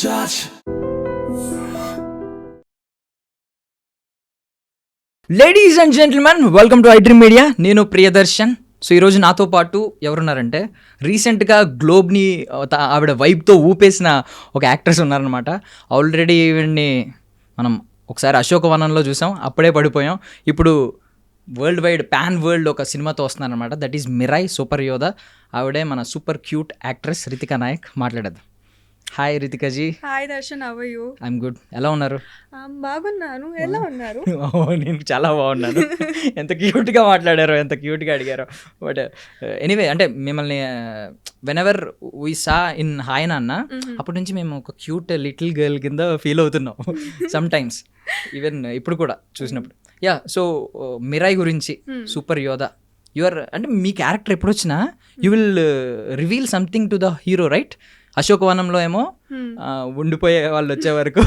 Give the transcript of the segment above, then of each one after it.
touch. Ladies and gentlemen, welcome to iDream media. నేను Priyadarshan. So ఈరోజు నాతో పాటు ఎవరున్నారంటే రీసెంట్గా గ్లోబ్ని ఆవిడ వైబ్తో ఊపేసిన ఒక యాక్ట్రెస్ ఉన్నారనమాట. ఆల్రెడీ ఈవిడ్ని మనం ఒకసారి అశోకవనంలో చూసాం, అప్పుడే పడిపోయాం. ఇప్పుడు వరల్డ్ వైడ్ పాన్ వరల్డ్ ఒక సినిమాతో వస్తున్నారనమాట. That is Mirai super Yodha. ఆవిడే మన super cute actress Ritika Nayak. మాట్లాడేద్దాం. హాయ్ రితికాజీ. Hi Darshan, how are you? I'm good. ఎలా ఉన్నారు? బాగున్నాను. ఎలా ఉన్నారు? నేను చాలా బాగున్నాను. ఎంత క్యూట్గా మాట్లాడారో, ఎంత క్యూట్గా అడిగారో. బట్ ఎనీవే, అంటే మిమ్మల్ని whenever we saw in hi Nanna, అప్పటి నుంచి మేము ఒక క్యూట్ లిటిల్ గర్ల్ కింద ఫీల్ అవుతున్నాం సమ్ టైమ్స్, ఈవెన్ ఇప్పుడు కూడా చూసినప్పుడు. యా, సో మిరాయ్ గురించి, సూపర్ యోధా, యువర్ అంటే మీ క్యారెక్టర్ ఎప్పుడు వచ్చినా you will reveal something to the hero, right? అశోకవనంలో ఏమో ఉండిపోయే వాళ్ళు వచ్చే వరకు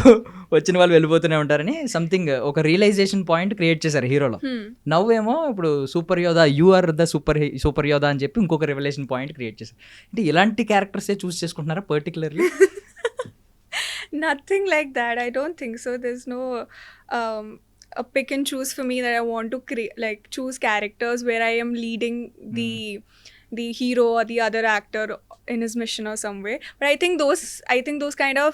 వచ్చిన వాళ్ళు వెళ్ళిపోతూనే ఉంటారని సంథింగ్ ఒక రియలైజేషన్ పాయింట్ క్రియేట్ చేశారు హీరోలో. నవ్వేమో ఇప్పుడు సూపర్ యోధా, యు ఆర్ ద సూపర్ యోధా అని చెప్పి ఇంకొక రివలేషన్ పాయింట్ క్రియేట్ చేశారు. అంటే ఇలాంటి క్యారెక్టర్సే చూస్ చేసుకుంటున్నారా particularly? Nothing like that. I don't think so. There's no a pick and choose for me that I want to choose characters where I am leading the hero or the other actor in his mission or some way. But I think those kind of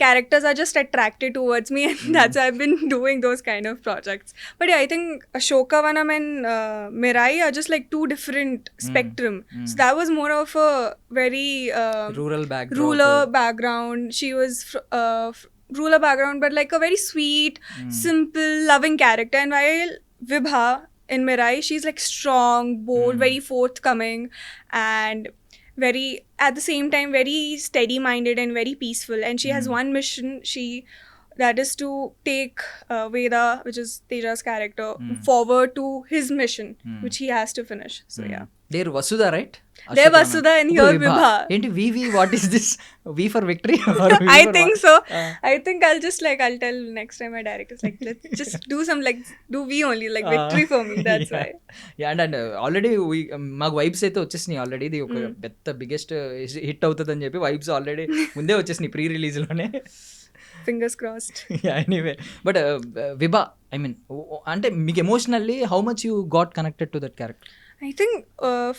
characters are just attracted towards me, and that's why I've been doing those kind of projects. But yeah, I think Ashokavanam and Mirai are just like two different spectrum. So that was more of a very rural background. She was rural background, but like a very sweet, simple, loving character. And while Vibha in Mirai, she's like strong, bold, very forthcoming, and very, at the same time, very steady-minded and very peaceful. And she has one mission. That is to take Veda, which is Teja's character, forward to his mission, which he has to finish. So yeah. They're Vasudha, right? They're Vasudha and here Vibha. Enti VV, what is this? V for victory? Or V I for think what? so. I think I'll tell next time my director's like, let's just do some do V only, like victory for me. That's why. Yeah, and already మాకు vibes అయితే వచ్చేసినాయి already. ఇది ఒక పెద్ద biggest hit అవుతుంది అని చెప్పి vibes already ముందే వచ్చేసినాయి ప్రీ రిలీజ్లోనే. Fingers crossed. Anyway, but Vibha, I mean, అంటే మీకు emotionally how much you got connected to that character? I think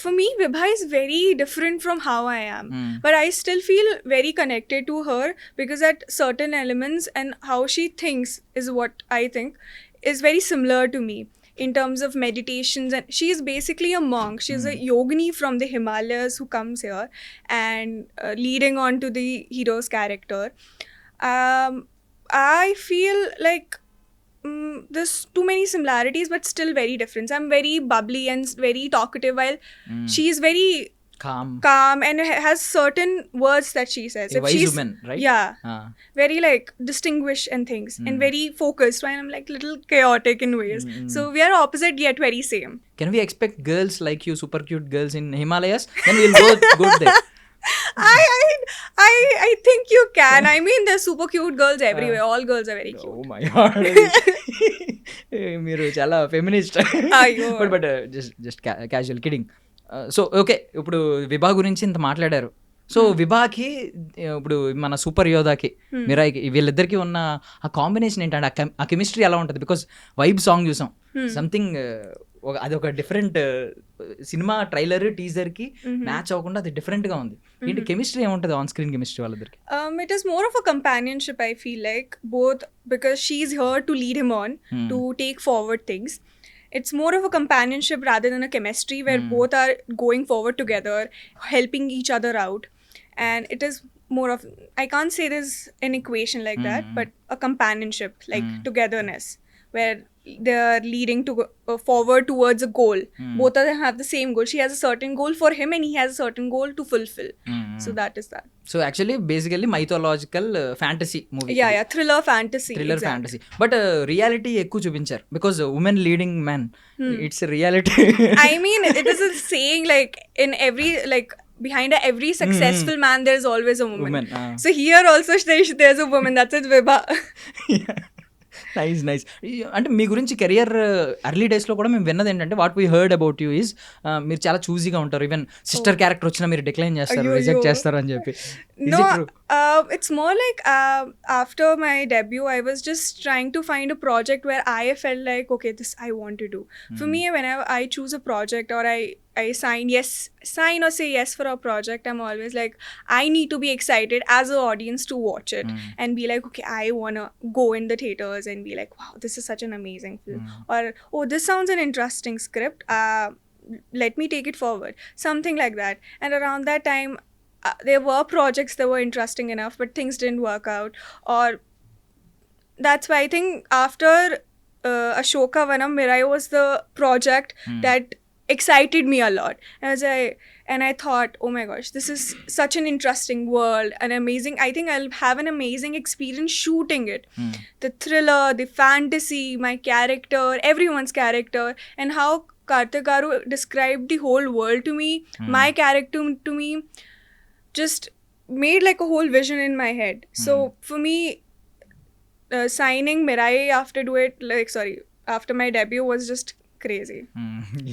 for me, Vibha is very different from how I am. But I still feel very connected to her because at certain elements and how she thinks is what I think is very similar to me in terms of meditations. And she is basically a monk. She's a yogini from the Himalayas who comes here and leading on to the hero's character. I feel like there's too many similarities but still very different. I'm very bubbly and very talkative while she's very calm and has certain words that she says. A wise woman, right? Yeah. Very like distinguished and things and very focused, while I'm like little chaotic in ways. So we are opposite yet very same. Can we expect girls like you, super cute girls in Himalayas? Then we'll go there. I think you can. I mean, there's super cute girls everywhere. All girls are very cute. Oh my god. మీరు చాలా feminist. But just casual kidding. So okay, ఇప్పుడు విభా గురించి ఇంత మాట్లాడారు. So విభాకి ఇప్పుడు మన super యోధాకి మిరాయికి వీళ్ళిద్దరికి ఉన్న ఆ కాంబినేషన్ ఏంటంటే ఆ కెమిస్ట్రీ ఎలా ఉంటుంది? బికాస్ వైబ్ సాంగ్ చూసాం, సంథింగ్ అది ఒక డిఫరెంట్ సినిమా ట్రైలర్ టీజర్కి మ్యాచ్ అవ్వకుండా అది డిఫరెంట్గా ఉంది. ఏంటి కెమిస్ట్రీ ఏముంటుంది ఆన్ స్క్రీన్ కెమిస్ట్రీ వాళ్ళిద్దరికి? It is more of a companionship, I feel like, both because she's here to lead him on, to take forward things. It's more of a companionship rather than a chemistry where both are going forward together, helping each other out. And it is more of, I can't say there's an equation like that, but a companionship, like togetherness, where they're leading to forward towards a goal. Both of them have the same goal. She has a certain goal for him and he has a certain goal to fulfill. So that is that. So actually basically mythological fantasy movie. Yeah, thriller fantasy. Fantasy. But reality ఎక్కువ చూపించారు because women leading men. It's a reality. I mean, it is a saying like in every behind every successful man there's always a woman. So here also there's a woman. That's it, Vibha. Nice అంటే మీ గురించి career early డేస్లో కూడా మేము విన్నది ఏంటంటే what we heard about you is మీరు చాలా చూజీగా ఉంటారు, ఈవెన్ సిస్టర్ క్యారెక్టర్ వచ్చినా మీరు డిక్లైన్ చేస్తారు, రిజెక్ట్ చేస్తారు అని చెప్పి. No, it's more like after my debut, I was just trying to find a project where I felt like, okay, this I want to do. For me, whenever I choose a project or I sign or say yes for a project, I'm always like, I need to be excited as an audience to watch it and be like, okay, I want to go in the theaters and be like, wow, this is such an amazing film. Or, oh, this sounds an interesting script. Let me take it forward. Something like that. And around that time, there were projects that were interesting enough, but things didn't work out. Or that's why I think after Ashoka Vanam, Mirai was the project that excited me a lot. And I thought, oh my gosh, this is such an interesting world, an amazing, I think I'll have an amazing experience shooting it. The thriller, the fantasy, my character, everyone's character, and how Karthik Garu described the whole world to me, my character to me, just made like a whole vision in my head. So for me, signing Mirai after my debut was just crazy.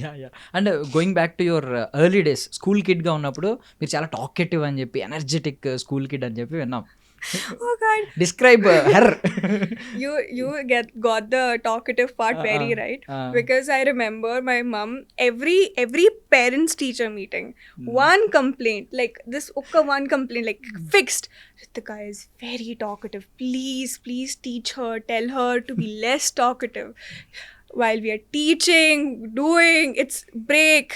Yeah and going back to your early days, school కిడ్గా ఉన్నప్పుడు మీరు చాలా talkative అని చెప్పి, energetic school kid అని చెప్పి విన్నాం. Oh God! Describe her. You got the talkative part very right, because I remember my mom every parents teacher meeting, one complaint like this, one complaint like fixed. Ritika is very talkative. Please teach her. Tell her to be less talkative. While we are teaching, doing its break,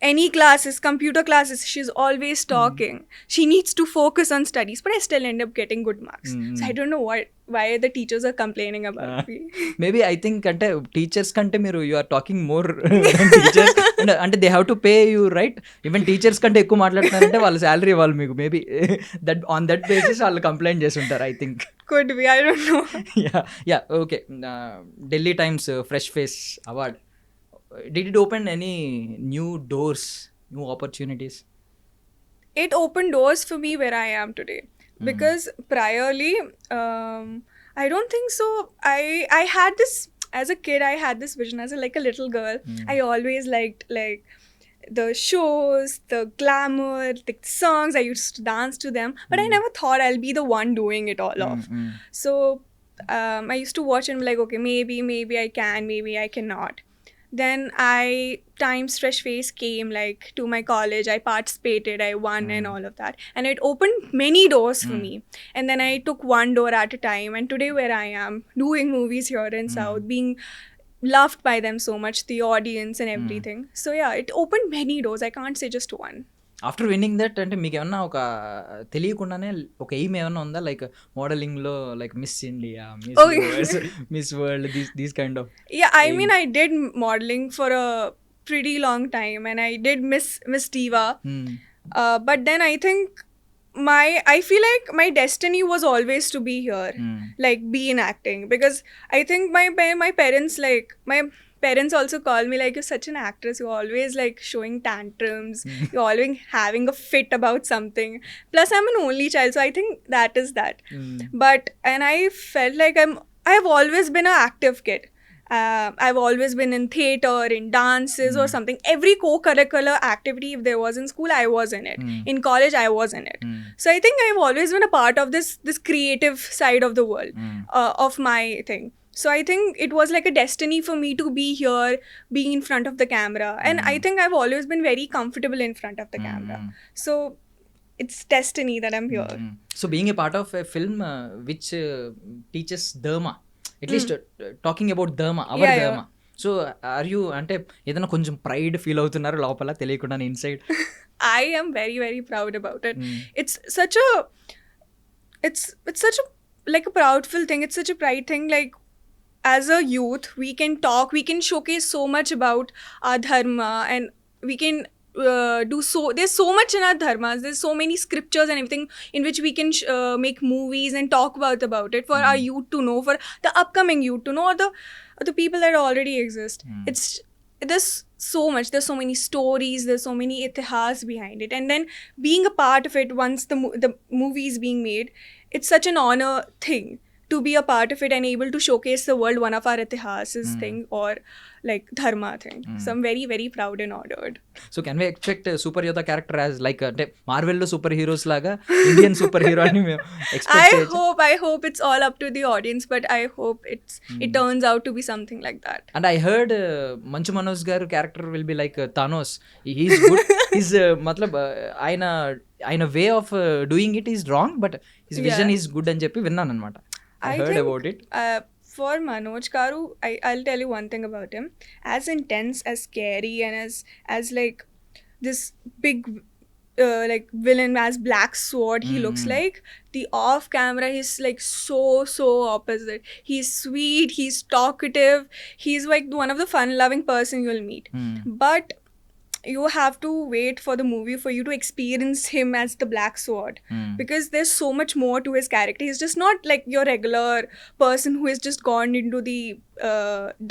any classes, computer classes, she's always talking. She needs to focus on studies, but I still end up getting good marks. So I don't know why the teachers are complaining about me. Maybe I think అంటే teachers కంటే మీరు you are talking more teachers అంటే they have to pay you right. Even teachers కంటే ఎక్కువ మాట్లాడుతున్నారంటే వాళ్ళ salary ఇవ్వాలి మీకు. మేబీ ఆన్ దట్ బేసిస్ వాళ్ళు కంప్లైంట్ చేసి ఉంటారు, I think. Could be, I don't know. Yeah, okay. Delhi Times Fresh Face Award. Did it open any new doors, new opportunities? It opened doors for me where I am today. Because priorly, I don't think so. I had this, as a kid, I had this vision as a little girl. I always liked the shows, the glamour, the songs. I used to dance to them, but I never thought I'll be the one doing it all off. So I used to watch and be like, okay, maybe I can, maybe I cannot. Then Times Fresh Face came to my college. I participated, I won and all of that. And it opened many doors for me. And then I took one door at a time. And today where I am, doing movies here in South, being loved by them so much, the audience and everything. So yeah, it opened many doors. I can't say just one. After winning that అంటే మీకు ఏమన్నా ఒక తెలియకుండానే ఒక aim ఏమన్నా ఉందా, like మోడలింగ్లో, like miss India, miss world, these kind of? Yeah, I mean, I did modeling for a pretty long time, and I did Miss Diva. But then I think I feel like my destiny was always to be here, be in acting, because I think my parents my parents also call me you're such an actress, you're always showing tantrums, you're always having a fit about something. Plus I'm an only child, so I think that is that. And I felt like I've always been an active kid. I've always been in theatre, in dances or something. Every co-curricular activity if there was in school, I was in it. In college, I was in it. So I think I've always been a part of this creative side of the world, of my thing. So I think it was like a destiny for me to be here, being in front of the camera. And I think I've always been very comfortable in front of the camera. So it's destiny that I'm here. So being a part of a film which teaches Dharma, at least talking about Dharma, our Dharma. So are you అంటే ఏదైనా కొంచెం pride feel అవుతున్నారు లోపల తెలియకుండా inside? I am very, very proud about it. It's such a proudful thing. It's such a pride thing. As a youth, we can talk, we can showcase so much about our dharma, and we can there's so much in our dharmas, there's so many scriptures and everything in which we can make movies and talk about it for our youth to know, for the upcoming youth to know, or the people that already exist. There's so much, there's so many stories, there's so many itihas behind it, and then being a part of it once the movie is being made, it's such an honor thing. to be a part of it and able to showcase the world one of our itihas's thing or like dharma thing. So I'm very, very proud and honored. So can we expect super యోధా character as like అంటే మార్వెల్లో super heroes లాగా Indian super hero అని మేము expect చేయొచ్చు? I hope it's all up to the audience, but I hope it turns out to be something like that. And I heard Manchu Manoj garu character will be like Thanos. He's good, his మతలబ్ ఆయన way of doing it is wrong but his vision is good అని చెప్పి విన్నాను అనమాట. I heard think, about it. For Manoj Karu, I'll tell you one thing about him. As intense, as scary, and as like this big like villain as Black Sword he looks like, the off camera he's like so opposite. He's sweet, he's talkative, he's like one of the fun loving person you'll meet. But you have to wait for the movie for you to experience him as the Black Sword, because there's so much more to his character. He's just not like your regular person who has just gone into the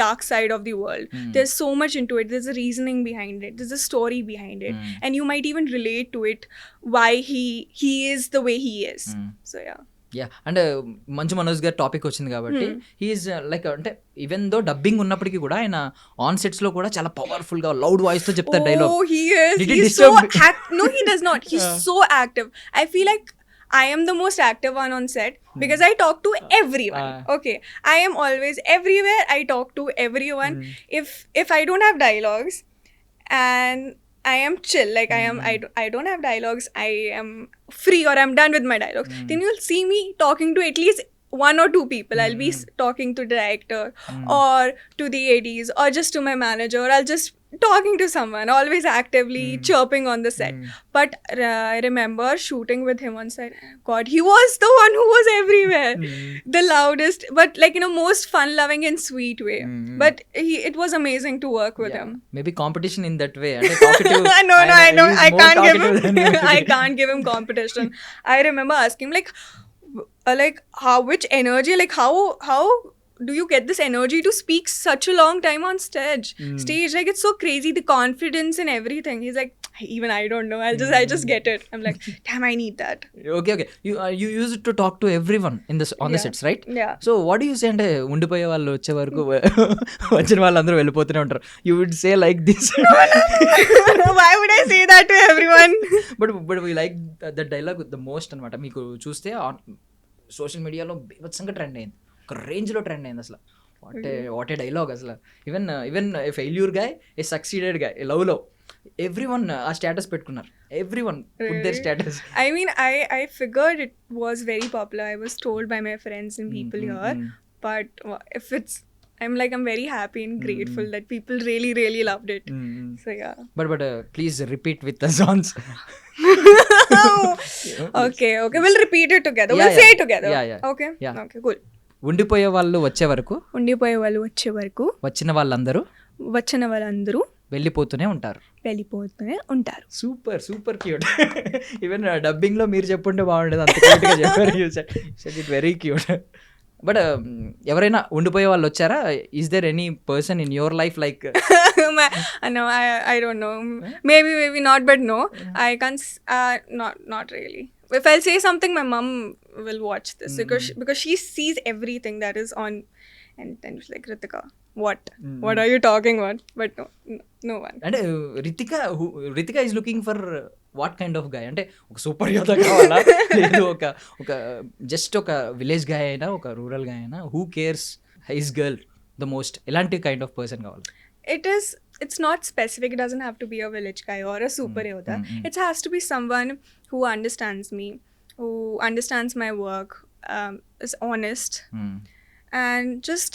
dark side of the world. There's so much into it. There's a reasoning behind it, there's a story behind it, and you might even relate to it why he is the way he is. So yeah, and Manchu Manoj గారి topic వచ్చింది కాబట్టి he's like అంటే even though dubbing ఉన్నప్పటికీ కూడా ఆయన on sets లో కూడా చాలా పవర్ఫుల్ గా లౌడ్ వాయిస్ తో చెప్తారు dialogue. Oh, he is. He's so no, he does not. He's so active. I feel like I am the most active one on set because I talk to everyone. Okay, I am always everywhere. I talk to everyone. If I don't have dialogues and I am chill, like I don't have dialogues, I am free or I'm done with my dialogues, then you'll see me talking to at least one or two people. I'll be talking to the director or to the ADs or just to my manager, or I'll just talking to someone, always actively chirping on the set. But I remember shooting with him on set. God, he was the one who was everywhere, the loudest, but like in a most fun loving and sweet way. But it was amazing to work with him. Maybe competition in that way. Talkative, no, I know. I can't give him competition. I remember asking like how which energy, like how do you get this energy to speak such a long time on stage? Like it's so crazy, the confidence and everything. He's like, even I don't know, I just get it. I'm like, damn, I need that. Okay, you use it to talk to everyone in this on the sets, right? Yeah. So what do you say అంటే ఉండిపోయే వాళ్ళు వచ్చే వరకు వచ్చిన వాళ్ళందరూ వెళ్ళిపోతూనే ఉంటారు, you would say like this? No, why would I say that to everyone? but we like the dialogue the most అనమాట. మీకు చూస్తే సోషల్ మీడియాలో బీభత్సంగా ట్రెండ్ అయింది, ఒక రేంజ్లో ట్రెండ్ అయింది అసలు. వాట్ ఏ డైలాగ్ అసలు. Even a failure guy, A succeeded guy, లవ్లో ఎవ్రీవన్ ఆ స్టేటస్ పెట్టుకున్నారు. Everyone put their status. I mean, I figured it was very popular. I was told by my friends and people here. But if I'm very happy and grateful that people really, really loved it. So yeah. But please repeat with the songs. Okay. We'll repeat it together. We'll say it together. Yeah. Okay. Okay, cool. ఉండిపోయే వాళ్ళు వచ్చే వరకు వచ్చిన వాళ్ళందరూ వెళ్ళిపోతూనే ఉంటారు. Super cute. Even dubbing లో మీరు చెప్పుంటే బాగుండేది, అంత క్యూట్ గా చెప్పారు. It very cute. బట్ ఎవరైనా ఉండిపోయే వాళ్ళు వచ్చారా? Is there any person in your life like? No, I don't know. Maybe not, but no. I can't. Not really. If I'll say something, my mom will watch this because she sees everything that is on, and then she's like, Ritika, what are you talking about? But no one. And Ritika is looking for what kind of guy? అంటే ఒక super యోధా కావాలా, లేదు ఒక just ఒక village guy అయినా, ఒక rural guy అయినా, who cares his girl the most, ఎలాంటి కైండ్ ఆఫ్ పర్సన్ కావాలి? It's not specific. It doesn't have to be a village guy or a super yoda. It has to be someone who understands me, who understands my work, is honest, and just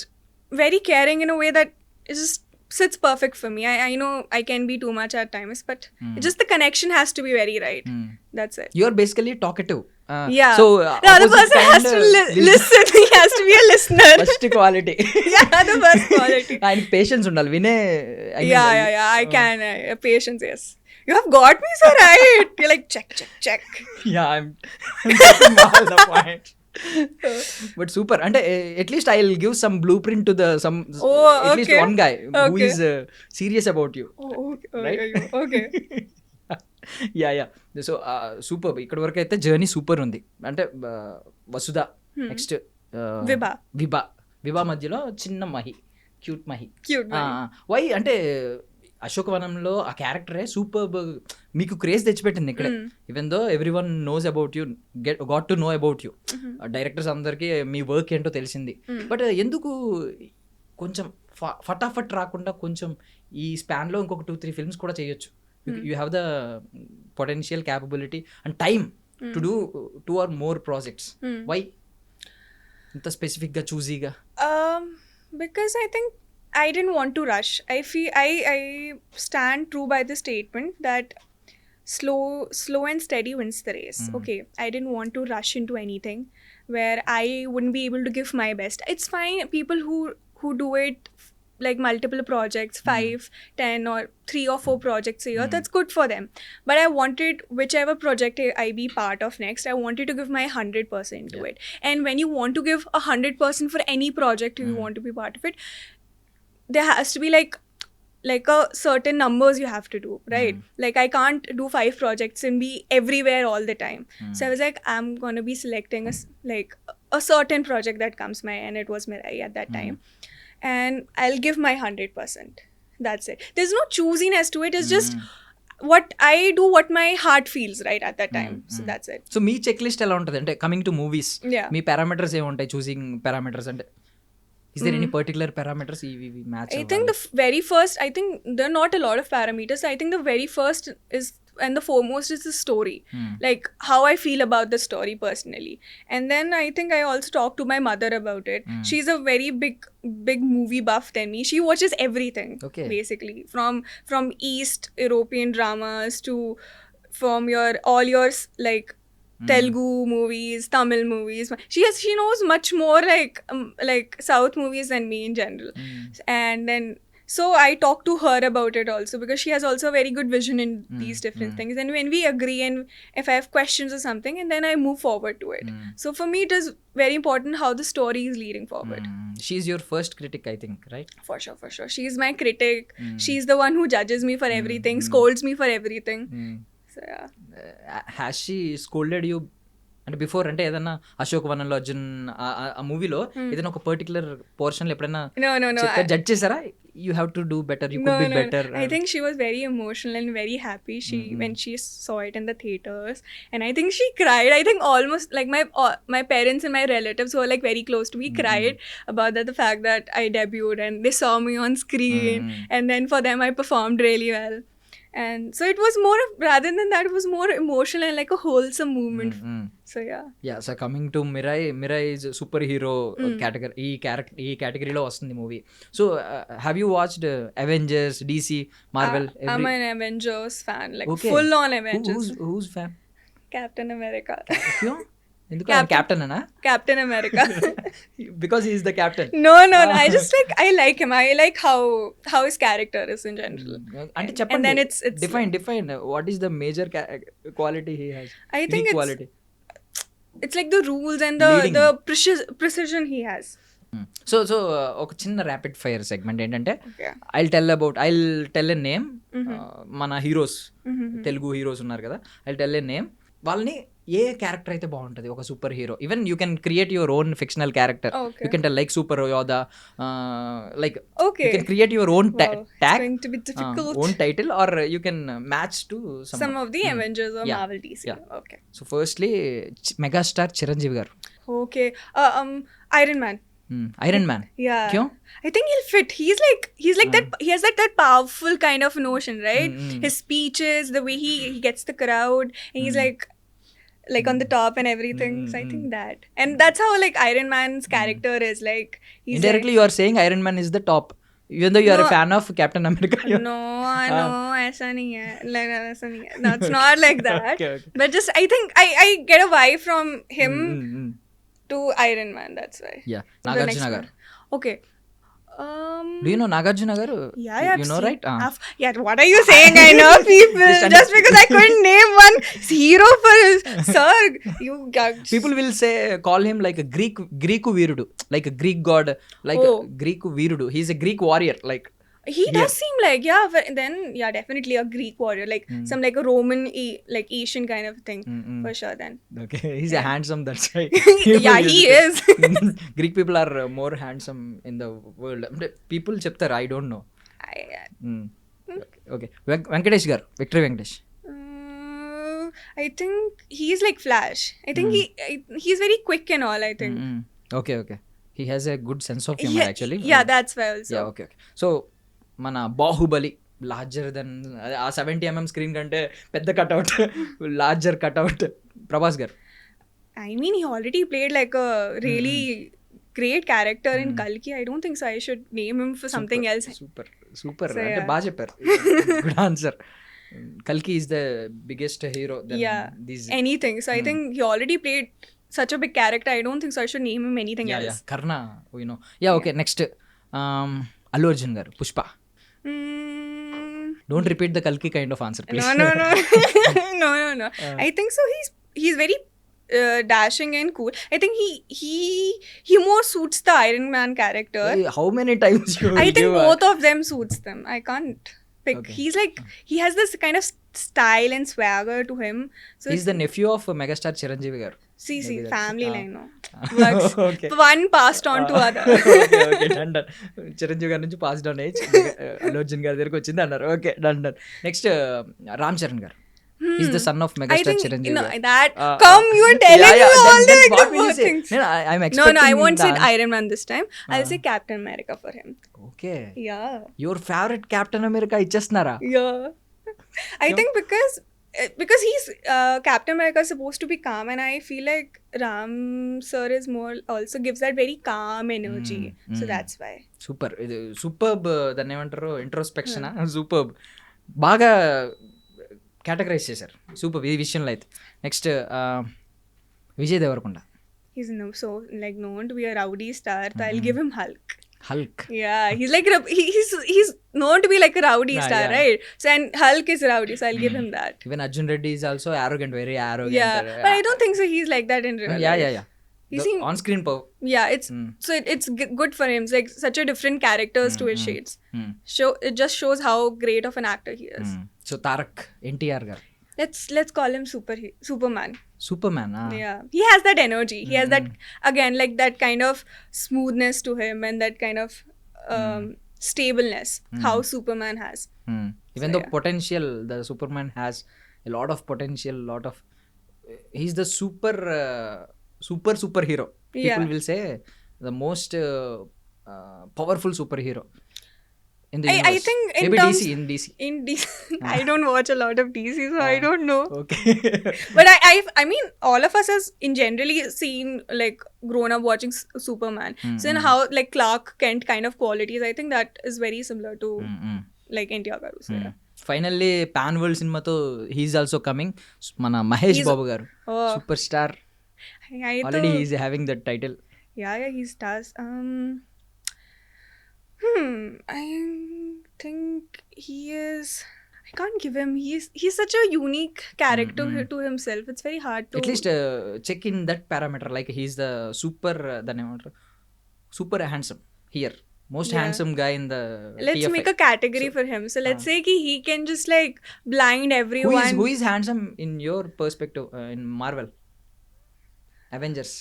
very caring in a way that it just sits perfect for me. I know I can be too much at times, but it just the connection has to be very right. That's it. You are basically talkative. Yeah. So the other person has to listen. He has to be a listener. First quality. Yeah, the first quality. And patience undali. Vine. Yeah. I can. Patience, yes. You have got me so right. You're like, check. Yeah, I'm getting all the point. But super. And at least I'll give some blueprint to at least one guy who is serious about you. Right? Okay. Yeah so super. ఇక్కడ వరకు అయితే journey super ఉంది. అంటే వసుధ next Vibha మధ్యలో చిన్న Mahi, cute Mahi. Cute. Why అంటే అశోకవనంలో ఆ క్యారెక్టరే సూపర్ మీకు క్రేజ్ తెచ్చిపెట్టింది ఇక్కడే. Even though everyone knows about you, got to know about you. Directors అందరికీ మీ వర్క్ ఏంటో తెలిసింది. బట్ ఎందుకు కొంచెం ఫటాఫట్ రాకుండా కొంచెం ఈ స్పాన్లో ఇంకొక 2-3 ఫిల్మ్స్ కూడా చేయొచ్చు. You have the potential capability and time to do 2 or more projects. Why ఇంత స్పెసిఫిక్గా చూజీగా? Because I think I didn't want to rush. I feel I stand true by the statement that slow and steady wins the race. Okay, I didn't want to rush into anything where I wouldn't be able to give my best. It's fine people who do it like multiple projects, 5, 10 or 3 or 4 projects a year. That's good for them. But I wanted, whichever project I be part of next, I wanted to give my 100% to it. And when you want to give 100% for any project you want to be part of it, there has to be like a certain numbers you have to do, right? Like I can't do 5 projects and be everywhere all the time. So I was like, I'm going to be selecting a certain project that comes my, and it was Mirai at that time. And I'll give my 100%. That's it. There's no choosiness to it. It's just what I do, what my heart feels right at that time. So that's it. So మీ check list ఎలా ఉంటుంది అంటే coming to movies? Yeah. మీ parameters ఏముంటాయి choosing parameters అంటే? Is there any particular parameters EV match? I think the very first, I think there are not a lot of parameters. I think the very first is, and the foremost is the story. Like how I feel about the story personally. And then I think I also talked to my mother about it. She's a very big movie buff than me. She watches everything. Okay. Basically. From East European dramas to from all your like Telugu movies, Tamil movies. She knows much more like South movies than me in general. And then so I talked to her about it also because she has also a very good vision in these different things. And when we agree and if I have questions or something, and then I move forward to it. So for me it is very important how the story is leading forward. She is your first critic, I think, right? For sure. She is my critic. She's the one who judges me for everything, scolds me for everything. So yeah. Has she scolded you అంటే before? అంటే ఏదన్నా అశోక్ వనంలో అర్జున్ ఆ మూవీలో ఏదైనా ఒక particular పోర్షన్లో ఎప్పుడైనా No. Judge చేశారా? You have to do better, you could be better? I think she was very emotional and very happy when she saw it in the theaters, and I think she cried. I think almost like my parents and my relatives who are like very close to me cried about the fact that I debuted and they saw me on screen, and then for them I performed really well. And so it was more of, rather than that, it was more emotional and like a wholesome movement. So yeah. So coming to Mirai is superhero category, ఈ కేటగిరీలో వస్తుంది movie. So have you watched Avengers, DC, Marvel? I'm an Avengers fan, like full on Avengers. Who's fan? Captain America. ఎందుకు captain అనా? Captain America. Because he is the captain. No. I just I like him. I like how his character is in general. అంటే చెప్పండి. And then it's define what is the major quality he has? I think unique quality. It's like the rules and the precision he has. So ఒక చిన్న rapid fire segment ఏంటంటే I'll tell a name. మన heroes, Telugu heroes ఉన్నారు కదా, I'll tell a name. వాళ్ళని ఏ character అయితే బాగుంటుంది, ఒక super hero, even you can create your own fictional character. You can tell like super yodha, like you can create your own tag, own title, or you can match to some of the Avengers or Marvel DC. Okay. So firstly megastar Chiranjeevi garu. Okay. Iron Man. Iron Man. Yeah. Kyun? I think he'll fit. He's like that. He has that powerful kind of notion, right? His speeches, the way he gets the crowd, and he's like on the top and everything. So I think that, and that's how like Iron Man's character is. Like he's indirectly you are saying Iron Man is the top, even though you are a fan of Captain America. No, ऐसा नहीं है. Like ऐसा नहीं है. No, it's not like that. Okay. But just I think I get a vibe from him to Iron Man. That's why. Yeah. Nagarjuna garu. Okay. Do you know Nagarjuna garu? Yeah, you know, right? Yeah, what are you saying? I know people. Just because I couldn't name one hero for sir, you people will say, call him like a Greek Veerudu, like a Greek god, like a Greek Veerudu. He's a Greek warrior, like He does seem like, yeah, then yeah, definitely a Greek warrior, like some like a Roman like Asian kind of thing for sure. Then Okay, he's a handsome, that's why. yeah, he is. Greek people are more handsome in the world. People చెప్తారు, I don't know. Okay, Venkatesh garu, Victory Venkatesh. I think he's like Flash. I think he's very quick and all, I think. Okay, he has a good sense of humor actually. Yeah, that's why also. Yeah, okay. So మన Baahubali larger than ఆ 70mm screen కంటే పెద్ద cutout, larger cutout Prabhas గారు. I mean, he already played like a really great character in Kalki. I don't think so I should name him for something else. Super అంటే బాగా చెప్పారు. Good answer. Kalki is the biggest hero than these. Anything. So I think he already played such a big character. I don't think so I should name him anything else. Yeah, Karna, you know. Yeah, okay. Next, Allu Arjun garu, Pushpa. Don't repeat the Kalki kind of answer, please. No. No. I think so. He's very dashing and cool. I think he more suits the Iron Man character. Hey, how many times you? I think both of them suits them. I can't pick. Okay. He's like, he has this kind of style and swagger to him. So he's the nephew of megastar Chiranjeevi garu. See, family line, no. Works. Okay. One passed on to other. Okay, done. Chiranjeevi garu nunchi passed on age. Allu Arjun garu దగ్గరికి వచ్చింది అన్నారు. Okay, done. Next, Ram Charan garu. He's the son of megastar Chiranjeevi. No, that come you are telling me all the things. I'm expecting. No, I won't say Iron Man this time. I'll say Captain America for him. Okay. Yeah. Your favorite Captain America ichestunara? Yeah. I think because he's Captain America is supposed to be calm, and I feel like Ram sir is more also gives that very calm energy. So that's why. Superb దాన్ని ఏమంటారు, introspection. Superb బాగా categorize చేశారు. Super ఈ విషయంలో అయితే. Next Vijay Deverakonda. He's so like known to be a rowdy star, so I'll give him Hulk. Yeah, he's like he's known to be like a rowdy star, right? So and Hulk is rowdy, so I'll give him that. Even Arjun Reddy is also arrogant, very arrogant. Yeah, but I don't think so he's like that in real life. Yeah. He's on screen power. Yeah, it's good for him. It's like such a different characters to his shades. It just shows how great of an actor he is. So Tarak NTR gar. Let's call him Superman. Superman. Yeah, he has that energy. He has that, again, like that kind of smoothness to him and that kind of stableness how Superman has. Even though potential, the Superman has a lot of potential, he's the superhero. People will say the most powerful superhero in the universe. I think maybe DC. I don't watch a lot of DC, so I don't know. Okay. But I mean, all of us has in generally seen, like, grown up watching Superman. So in how like Clark Kent kind of qualities, I think that is very similar to like NTR garu. So yeah. Finally, Pan World cinema to he's also coming. Mana Mahesh Babu garu, superstar. Already he's having that title. Yeah, he stars. I think he is. I can't give him. He's such a unique character to himself. It's very hard to. At least check in that parameter. Like he's the super handsome here. Most handsome guy in the. Let's TFI. make a category for him. So let's say he can just like blind everyone. Who is handsome in your perspective in Marvel? Avengers.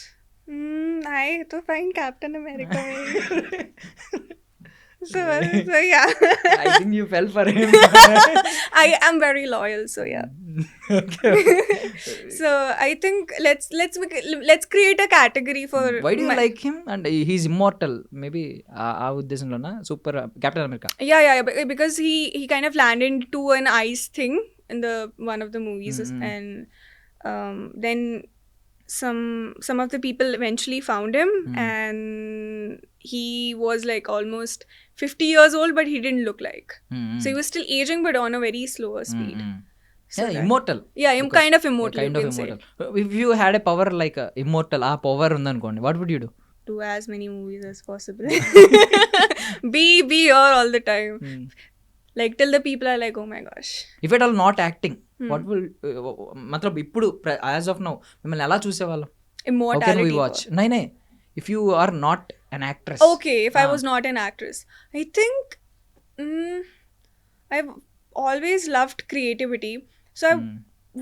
I to find Captain America. So yeah. I think you fell for him. I am very loyal, so yeah. Okay. So I think let's create a category for. Why do you like him? And he's immortal. Maybe our uddeshamlona super Captain America. Yeah. Because he kind of landed into an ice thing in the one of the movies, and then some of the people eventually found him, and he was like almost 50 years old, but he didn't look like. So he was still aging, but on a very slower speed. So yeah, immortal. Yeah, kind of immortal. Kind of immortal. If you had a power like immortal, power undanukondi, what would you do? Do as many movies as possible. Be here all the time. Like till the people are like, oh my gosh. If at all not acting, what will matlab ippudu as of now mimmalni ela chusevallam? Immortality. How can we watch? No. If you are not an actress. Okay, if I was not an actress, I think Mm, I've always loved creativity. So I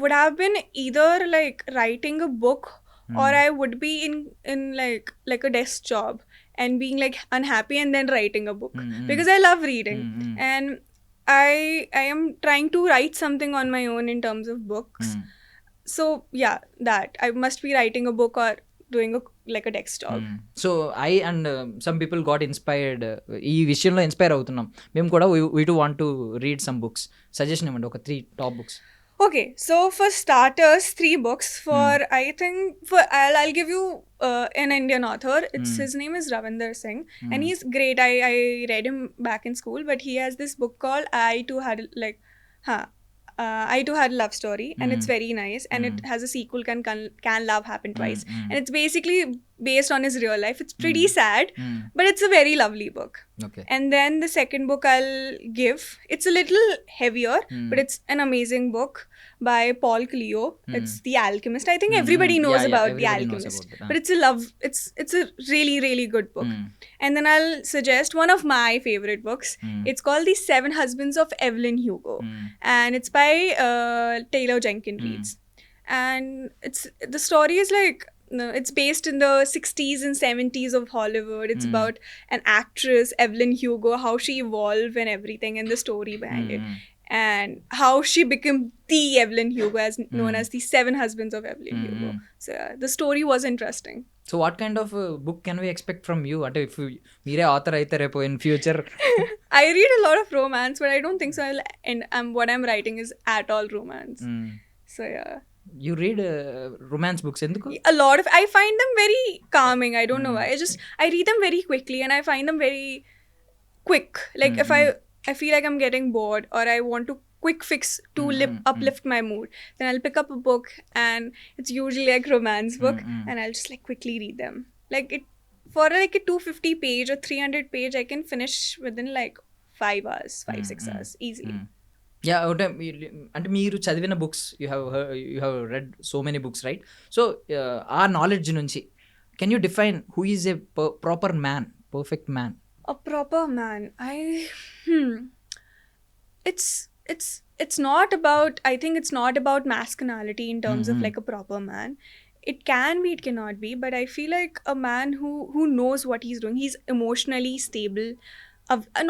would have been either like writing a book or I would be in like a desk job and being like unhappy and then writing a book because I love reading. And I am trying to write something on my own in terms of books. So yeah, that I must be writing a book or doing like a desk job. So I and some people got inspired ఈ విషయంలో inspire అవుతున్నాం మేము కూడా. We to want to read some books. Suggestion ఇవ్వండి ఒక 3 top books. Okay, so for starters, 3 books. For I think for I'll give you an Indian author. It's his name is Ravinder Singh, and he's great. I read him back in school, but he has this book called I Too Had like, I Too Had a Love Story, and it's very nice. And it has a sequel, Can Love Happen Twice, and it's basically based on his real life. It's pretty sad, but it's a very lovely book. Okay. And then the second book I'll give, it's a little heavier, but it's an amazing book by Paul Cleo. It's The Alchemist. I think everybody knows about The Alchemist, but it's a really, really good book. And then I'll suggest one of my favorite books. It's called The 7 Husbands of Evelyn Hugo, and it's by Taylor Jenkins Reid. And the story is like, it's based in the 60s and 70s of Hollywood. It's about an actress, Evelyn Hugo, how she evolved and everything, and the story behind it, and how she became the Evelyn Hugo, as known as the 7 Husbands of Evelyn Hugo. So the story was interesting. So what kind of book can we expect from you? అంటే if మీరే author అయితే రేపు in future. I read a lot of romance, but I don't think so what I'm writing is at all romance. So yeah. You read romance books ఎందుకు? A lot of, I find them very calming. I don't know why. I read them very quickly and I find them very quick. Like if I feel like I'm getting bored or I want to quick fix to uplift my mood, then I'll pick up a book, and it's usually like romance book, and I'll just like quickly read them. Like it, for like a 250 page or 300 page, I can finish within like 5 hours, 5-6 hours easily. Yeah. అంటే మీరు చదివిన books, you have read so many books, right? So ఆ knowledge నుంచి can you define who is a proper man, perfect man? A proper man, it's not about, I think it's not about masculinity in terms of like a proper man. It can be, it cannot be, but I feel like a man who knows what he's doing. He's emotionally stable,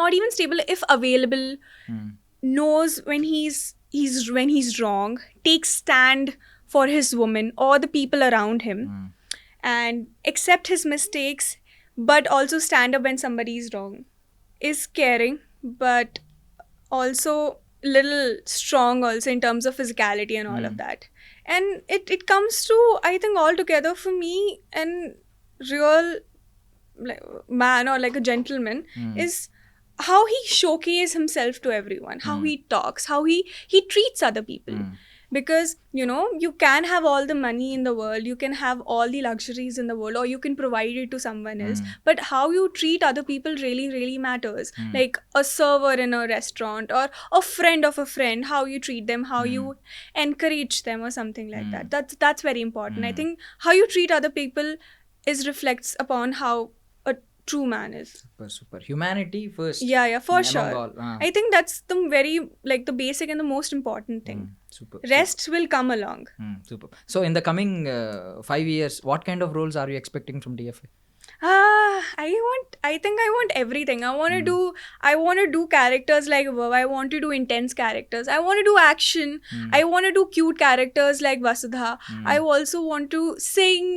not even stable, if available, knows when he's wrong, takes stand for his woman or the people around him, and accept his mistakes, but also stand up when somebody is wrong, is caring, but also little strong also in terms of physicality and all of that. And it comes to, I think, all together for me, and real like, man or like a gentleman is how he showcases himself to everyone, how he talks, how he treats other people. Because, you know, you can have all the money in the world, you can have all the luxuries in the world, or you can provide it to someone else, but how you treat other people really, really matters. Like a server in a restaurant, or a friend of a friend, how you treat them, how you encourage them, or something like that. That's very important. I think how you treat other people reflects upon how a true man is. Super. Humanity first. Yeah, for among sure. all. I think that's the very, like, the basic and the most important thing. Super. Rest will come along. Super. So in the coming 5 years, what kind of roles are you expecting from DFA? I think I want everything. I want to do characters like Vav. I want to do intense characters. I want to do action. I want to do cute characters like Vasudha. I also want to sing,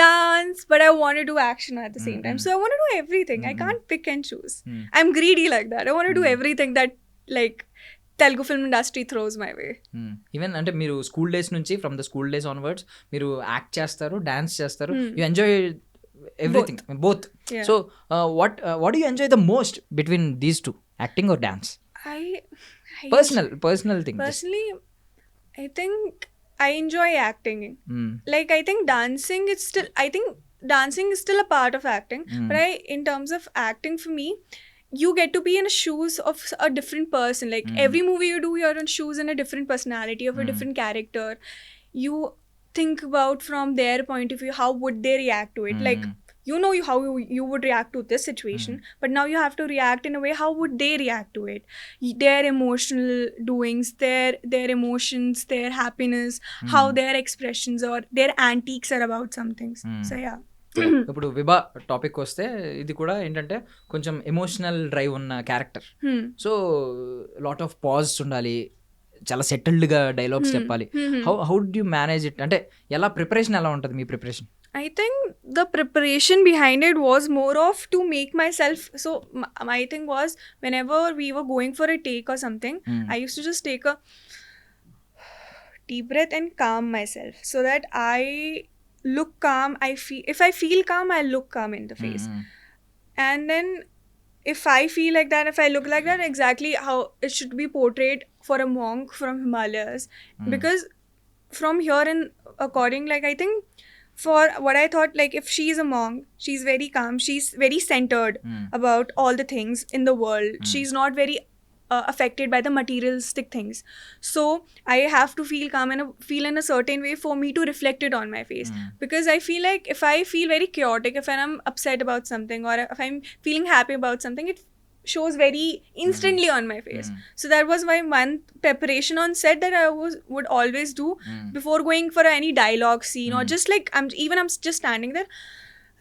dance, but I want to do action at the same time. So I want to do everything. I can't pick and choose. I'm greedy like that. I want to do everything that like Telugu film industry throws my way. Even అంటే మీరు school days నుంచి, from the school days onwards మీరు act చేస్తారు, dance చేస్తారు, you enjoy everything, both. Yeah. So what do you enjoy the most between these two, acting or dance? I personal thing. Personally, I think I enjoy acting. Like I think dancing is still a part of acting, but in terms of acting, for me, you get to be in the shoes of a different person. Like every movie you do, you're in shoes in a different personality of a different character. You think about from their point of view, how would they react to it? Like you know how you would react to this situation, but now you have to react in a way how would they react to it, their emotional doings, their emotions, their happiness, how their expressions or their antiques are about some things. So yeah. ఇప్పుడు విభా topic వస్తే ఇది కూడా ఏంటంటే కొంచెం emotional drive ఉన్న character. So lot of pause ఉండాలి, చాలా సెటిల్డ్గా dialogues చెప్పాలి. How do you manage it? అంటే ఎలా ప్రిపరేషన్ ఎలా ఉంటుంది మీ preparation? I think the preparation behind it was more of to make myself, so my thing was whenever we were going for a take or something, I used to just take a deep breath and calm myself so that I look calm. If I feel calm, I look calm in the face. And then if I feel like that, if I look like that, exactly how it should be portrayed for a monk from Himalayas. Because from here and according, like I think for what I thought, like if she's a monk, she's very calm, she's very centered about all the things in the world. She's not very affected by the materialistic things. So I have to feel calm and feel in a certain way for me to reflect it on my face. Because I feel like if I feel very chaotic, if I'm upset about something or if I'm feeling happy about something, it shows very instantly on my face. So that was my one preparation on set that I would always do before going for any dialogue scene or just like I'm just standing there,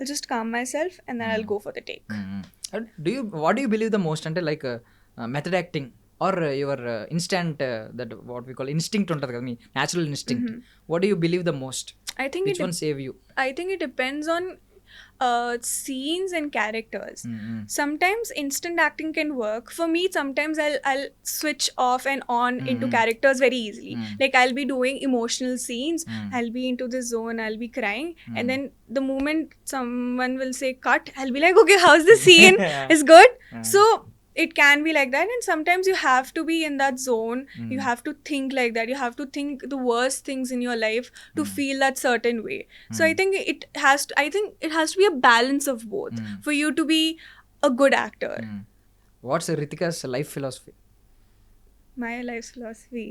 I'll just calm myself and then I'll go for the take. What do you believe the most? అంటే like method acting or your instant that what we call instinct ఉంటుంది కదా, మీ natural instinct. What do you believe the most? I think which one save you? I think it depends on scenes and characters. Sometimes instant acting can work. For me, sometimes I'll switch off and on into characters very easily. Like I'll be doing emotional scenes, I'll be into this zone, I'll be crying, and then the moment someone will say cut, I'll be like, okay, how's the scene? It's good. So it can be like that, and sometimes you have to be in that zone. You have to think like that. You have to think the worst things in your life to feel that certain way. So I think it has to be a balance of both for you to be a good actor. What's Ritika's life philosophy? My life philosophy,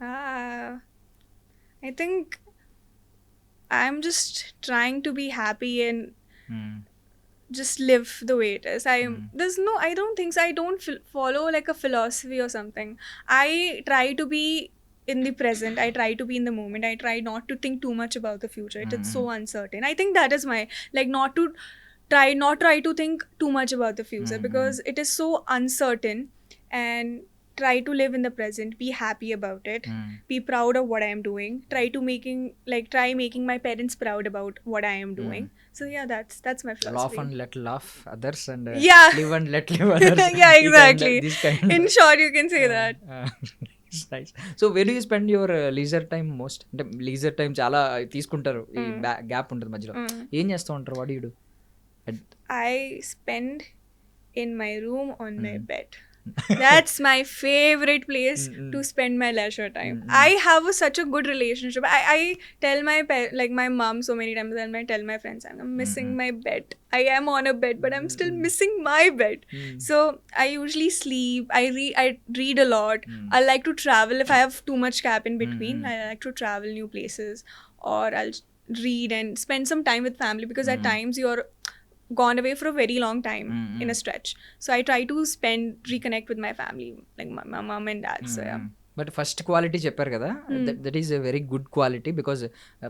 I think I'm just trying to be happy and just live the way it is. I don't think so. I don't follow like a philosophy or something. I try to be in the present. I try to be in the moment. I try not to think too much about the future. It's so uncertain. I think that is my, like, not try to think too much about the future because it is so uncertain. And try to live in the present, be happy about it, be proud of what I am doing, try making my parents proud about what I am doing. So yeah, that's my philosophy. Laugh and let laugh others and live and let live others. Yeah, exactly. In short, you can say that. Nice. So where do you spend your leisure time most? అంటే leisure time చాలా తీసుకుంటారు, ఈ gap ఉంటుంది మధ్యలో. ఏం చేస్తూ ఉంటారు? What do you do? I spend in my room on my bed. That's my favorite place to spend my leisure time. I have such a good relationship. I tell my mom so many times, and I tell my friends, I'm missing my bed. I am on a bed, but I'm still missing my bed. So I usually sleep. I read a lot. I like to travel. If I have too much gap in between, I like to travel new places, or I'll read and spend some time with family, because at times you're gone away for a very long time in a stretch. So I try to reconnect with my family, like my mom and dad. So yeah. But first quality చెప్పారు కదా, that is a very good quality, because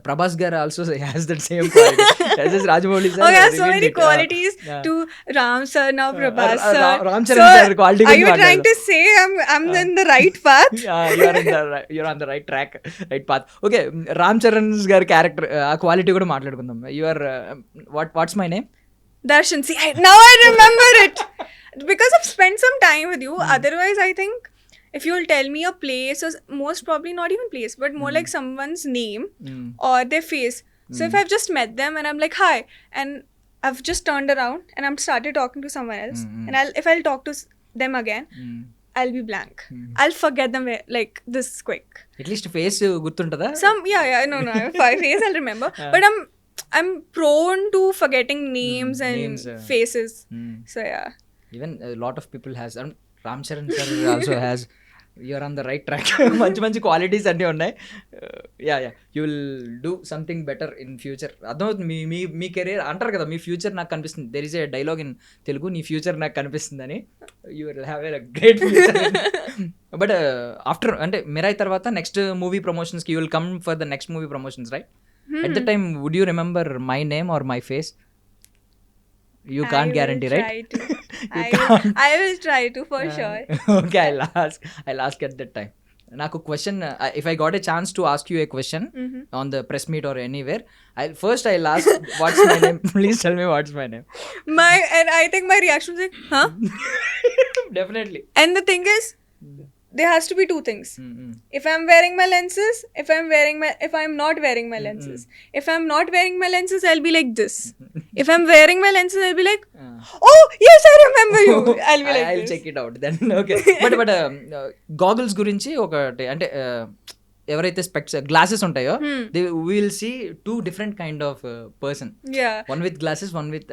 Prabhas garu also has that same quality as is Rajmouli sir. Oh yeah, so many qualities to Ram sir, now Prabhas sir. Ram Charan sir quality. Are you trying to say I'm in the right path? Yeah, you're on the right track, right path. Okay, Ram Charan గారి character ఆ quality కూడా మాట్లాడుకుందాం. You are what's my name? Darshan. See, now I remember it because I've spent some time with you. Otherwise, I think if you'll tell me a place, or most probably not even place, but more like someone's name or their face. So if I've just met them and I'm like, hi, and I've just turned around and I'm started talking to someone else, and if I'll talk to them again, I'll be blank. I'll forget them like this quick. At least face gurtuntada? No, face I'll remember, but I'm prone to forgetting names and faces. So yeah. Even a lot of people has, Ram Charan sir also has you are on the right track. మంచి మంచి qualities అన్నీ ఉన్నాయి. Yeah you will do something better in future. అర్థమవుతుంది మీ మీ మీ career అంటారు కదా, మీ future నాకు కనిపిస్తుంది. There is a dialogue in Telugu, నీ ఫ్యూచర్ నాకు కనిపిస్తుందని. You will have a great future. But after అంటే మిరాయ్ తర్వాత నెక్స్ట్ మూవీ ప్రమోషన్స్కి you will come for the next movie promotions, right? At the time would you remember my name or my face? You can't guarantee, right? I will try to for sure. Okay, I'll ask at that time. Naku question, if I got a chance to ask you a question on the press meet or anywhere, I'll ask what's my name. Please tell me what's my name. And I think my reaction was like, huh? Definitely. And the thing is, there has to be two things. If I'm wearing my lenses, if I'm not wearing my lenses. If I'm not wearing my lenses, I'll be like this. If I'm wearing my lenses, I'll be like, oh yes, I remember you. I'll be like I'll this. check it out then. Okay. But goggles గురించి ఒకటి అంటే ఎవరైతే specs glasses ఉంటాయో they will see two different kind of person. One with glasses, one with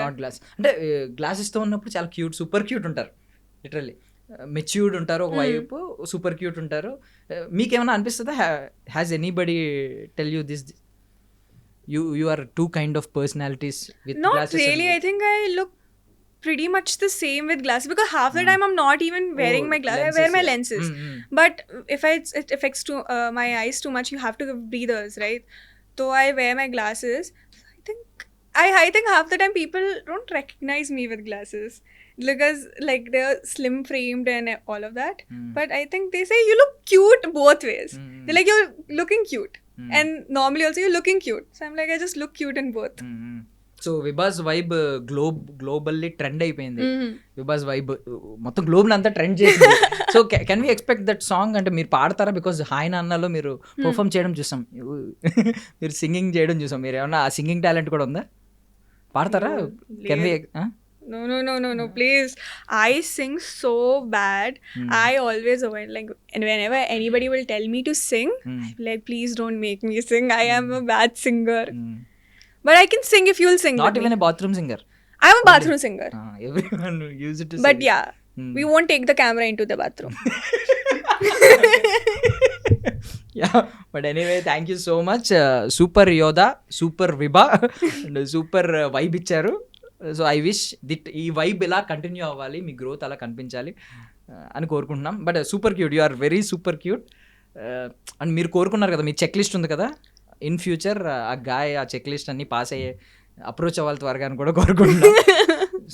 not glass. అంటే glasses తో ఉన్నప్పుడు చాలా cute, super cute ఉంటారు. లిటరల్లీ మెచ్యూర్డ్ ఉంటారు ఒకవైపు, సూపర్ క్యూట్ ఉంటారు. మీకేమైనా అనిపిస్తుందా? Has anybody tell you this? You are two kind of personalities with Not glasses. Not really. I think I look pretty much the same with glasses, because half the time I'm not even wearing my glasses. I wear my lenses. But if it affects my eyes too much, you have to give breathers, right? So I wear my glasses. I think half the time people don't recognize me with glasses because like they're slim framed and all of that. But I think they say you look cute both ways. They're like, you're looking cute. And normally also you're looking cute. So I'm like, I just look cute in both. So విబాస్ vibe globally trend అయిపోయింది. విబాస్ vibe మొత్తం global అంతా trend చేసింది. So can we expect that song? అంటే మీరు పాడతారా? Because hi నాన్నలో మీరు పర్ఫామ్ చేయడం చూసాం, మీరు సింగింగ్ చేయడం చూసాం. మీరు ఏమన్నా ఆ సింగింగ్ టాలెంట్ కూడా ఉందా? పాడతారా? Can we? No, please. I sing so bad. I always avoid, like, and whenever anybody will tell me to sing, I'll be like, please don't make me sing. I am a bad singer. But I can sing if you'll sing. Not even a bathroom singer. I'm a bathroom singer. Everyone use it to but sing. Yeah, we won't take the camera into the bathroom. Yeah, but anyway, thank you so much. Super Yoda, super Viba, super vibe ఇచ్చారు. So I wish ఈ vibe ఇలా continue అవ్వాలి, మీ growth అలా కనిపించాలి అని కోరుకుంటున్నాం. But super cute, you are very super cute. And మీరు కోరుకున్నారు కదా, మీ చెక్ లిస్ట్ ఉంది కదా, ఇన్ ఫ్యూచర్ ఆ గాయ ఆ చెక్ లిస్ట్ అన్ని పాస్ అయ్యే అప్రోచ్ అవ్వాలి త్వరగా అని కూడా కోరుకుంటున్నాం.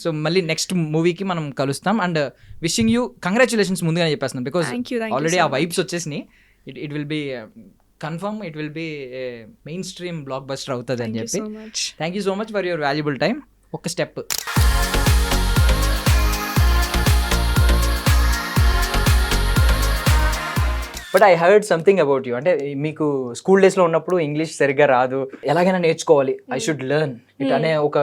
సో మళ్ళీ నెక్స్ట్ మూవీకి మనం కలుస్తాం. అండ్ విషింగ్ యూ కంగ్రాచులేషన్స్ ముందుగానే చెప్పేస్తున్నాం, బికాస్ ఆల్రెడీ ఆ వైబ్స్ వచ్చేసినాయి. It will be confirm, it will be mainstream blockbuster అవుతుంది అని చెప్పి. Thank you so much for your valuable time. ఒక step but I heard something about you. అంటే మీకు స్కూల్ డేస్లో ఉన్నప్పుడు ఇంగ్లీష్ సరిగ్గా రాదు, ఎలాగైనా నేర్చుకోవాలి, ఐ షుడ్ లెర్న్ ఇట్ అనే ఒక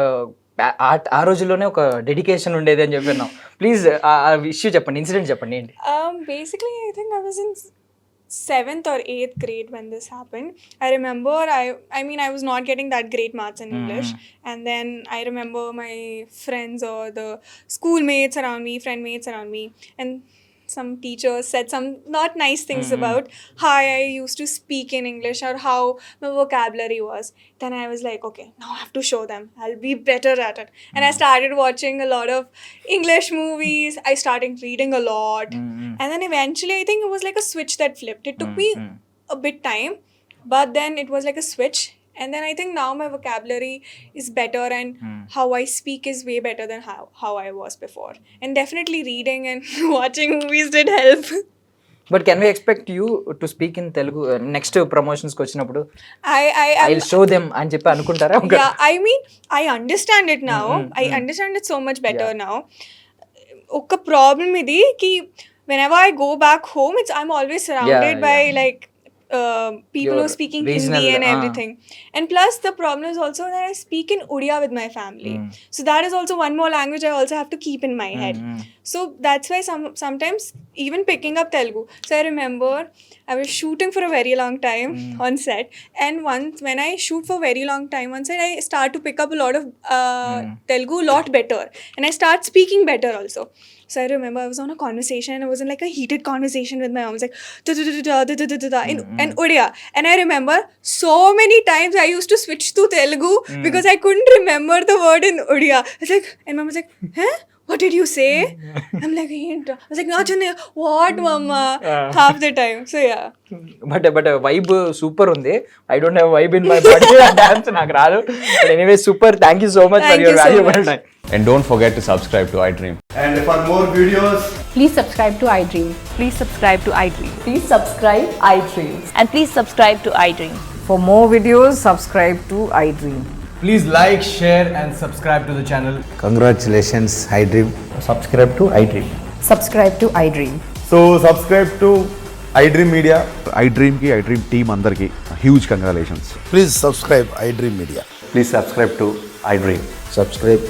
ఆ రోజుల్లోనే ఒక డెడికేషన్ ఉండేది అని చెప్పినాం. ప్లీజ్ ఆ ఇష్యూ చెప్పండి, ఇన్సిడెంట్ చెప్పండి ఏంటి? Basically, I think I was in 7th or 8th grade when this happened. I remember I was not getting that great marks in English, and then I remember my friends or the schoolmates around me, friend mates around me, and some teachers said some not nice things about how I used to speak in English or how my vocabulary was. Then I was like, okay, now I have to show them. I'll be better at it. And I started watching a lot of English movies. I started reading a lot. And then eventually I think it was like a switch that flipped. It took me a bit time, but then it was like a switch. And then I think now my vocabulary is better and how I speak is way better than how I was before. And definitely reading and watching movies did help. But can we expect you to speak in Telugu next promotions కి వచ్చినప్పుడు? I'll show them అని చెప్పి అనుకుంటారా? Yeah, I mean, I understand it now. I understand it so much better now. Oka problem idi ki whenever I go back home, I'm always surrounded by like people who are speaking Hindi and everything. And plus the problem is also that I speak in Odia with my family. So that is also one more language I also have to keep in my head. So that's why sometimes even picking up Telugu. So I remember I was shooting for a very long time on set, and once when I shoot for a very long time on set, I start to pick up a lot of Telugu a lot better, and I start speaking better also. So I remember I was on a conversation and I was in like a heated conversation with my mom. I was like, in Odia. And I remember so many times I used to switch to Telugu because I couldn't remember the word in Odia. I was like, and mom was like, huh? What did you say? I'm like, I was like, no, what, mama? Half the time. So yeah. But vibe super ఉంది. I don't have vibe in my body. Dance నాకు రాదు. But anyway super. Thank you so much for your valuable time. And don't forget to subscribe to iDream. And for more videos, Please subscribe to iDream. Please subscribe to iDream. Please subscribe iDream. And please subscribe to iDream. For more videos, subscribe to iDream. please like, share and subscribe to the channel. Congratulations, iDream. Subscribe to iDream. Subscribe to iDream. So subscribe to iDream Media. iDream ki iDream team andarki huge congratulations. Please subscribe iDream Media. Please subscribe to iDream. Subscribe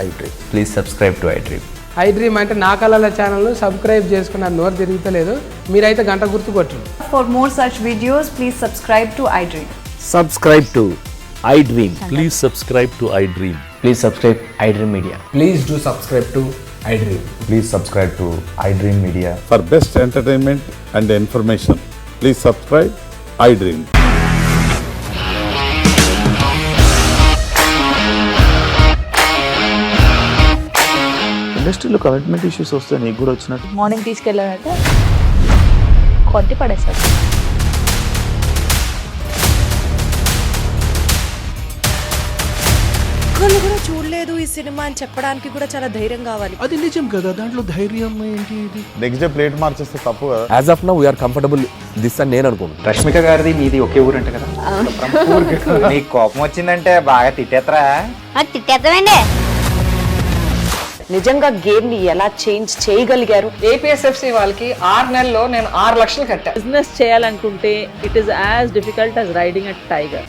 iDream. Please subscribe to iDream. iDream అంటే నా కళల channel subscribe చేసుకున్న నోరు తిరుగుతలేదు. మీరైతే గంట గుర్తు కొట్టండి. For more such videos, please subscribe to iDream. Subscribe to iDream. Please subscribe to iDream. Please subscribe iDream Media. Please do subscribe to iDream. Please subscribe to iDream Media. For best entertainment and information, please subscribe iDream. ఇండస్ట్రీలో commitment issues వస్తే నీకు కూడా వచ్చినట్టు morning తీసుకెళ్ళాలంటే కొట్టి పడేస్తారు. ఒక్కళ్ళు కూడా చూడలేదు ఈ సినిమా అని చెప్పడానికి కూడా చాలా ధైర్యం కావాలి. అది నిజం కదా, దాంట్లో ధైర్యం ఏంటి? ఇది నెక్స్ట్ డే ప్లేట్ మార్చేస్తే తప్పు కదా. As of now, we are comfortable this అని నేను అనుకుంటున్నాను. రష్మిక గారిది మీది ఒకే ఊరంట కదా. నీకు కోపం వచ్చిందంటే బాగా తిట్టేత్తరా? తిట్టేద్దామండి. నిజంగా గేమ్ ని ఎలా చేంజ్ చేయగలిగారు? ఏపీఎస్ఎఫ్సి వాళ్ళకి 6 నెలల్లో నేను 6 లక్షలు కట్టా. బిజినెస్ చేయాలనుకుంటే it is as difficult as riding a tiger.